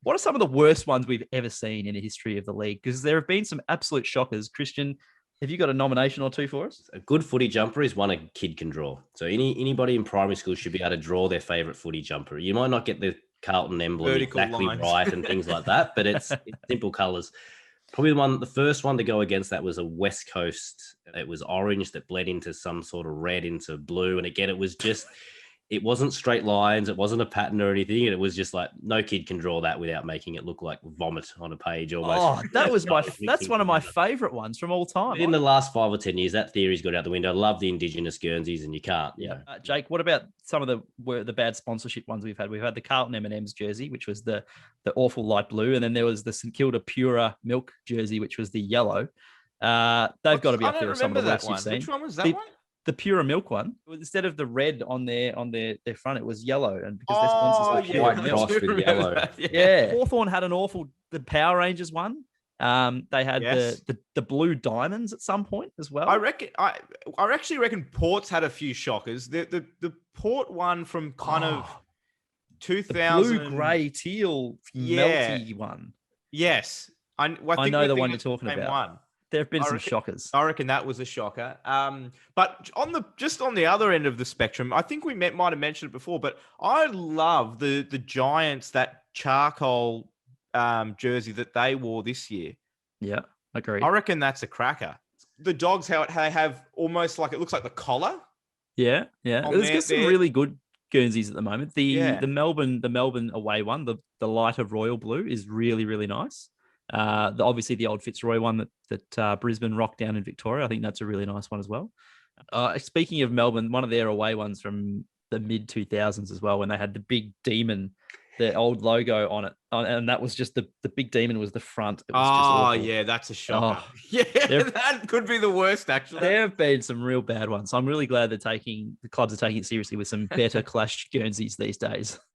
What are some of the worst ones we've ever seen in the history of the league? Because there have been some absolute shockers. Christian, have you got a nomination or two for us? A good footy jumper is one a kid can draw. So anybody in primary school should be able to draw their favourite footy jumper. You might not get the Carlton emblem Vertical exactly lines. right and things like that, but it's simple colours. Probably the first one to go against that was a West Coast. It was orange that bled into some sort of red into blue. And again, it wasn't straight lines. It wasn't a pattern or anything. And it was just like, no kid can draw that without making it look like vomit on a page almost. Oh, that's one of my favourite ones from all time. In the last 5 or 10 years, that theory's got out the window. I love the Indigenous Guernseys, and you can't. Yeah. Jake, what about some of the bad sponsorship ones we've had? We've had the Carlton M&M's jersey, which was the awful light blue. And then there was the St Kilda Pura Milk jersey, which was the yellow. They've got to be up there with some of the worst you've seen. Which one was that one? The Pura Milk one, instead of the red on their front, it was yellow, and because their sponsors were white milk with yellow. Yeah. Hawthorn had the Power Rangers one. They had the blue diamonds at some point as well. I actually reckon Port's had a few shockers. The Port one from kind of 2000, blue, grey, teal, melty one. Yes, I know the one you're talking about. One. There have been some shockers. I reckon that was a shocker. But on the other end of the spectrum, I think we might have mentioned it before, but I love the Giants, that charcoal jersey that they wore this year. Yeah, agreed. I reckon that's a cracker. The Dogs, how they have almost like, it looks like the collar. Yeah. There's got some really good Guernseys at the moment. The Melbourne away one, the lighter royal blue, is really, really nice. Obviously the old Fitzroy one that Brisbane rocked down in Victoria. I think that's a really nice one as well. Speaking of Melbourne, one of their away ones from the mid 2000s as well, when they had the big demon, the old logo on it, and that was just the big demon was the front. It was yeah, that's a shocker. That could be the worst actually. There have been some real bad ones. So I'm really glad the clubs are taking it seriously with some better clash Guernseys these days.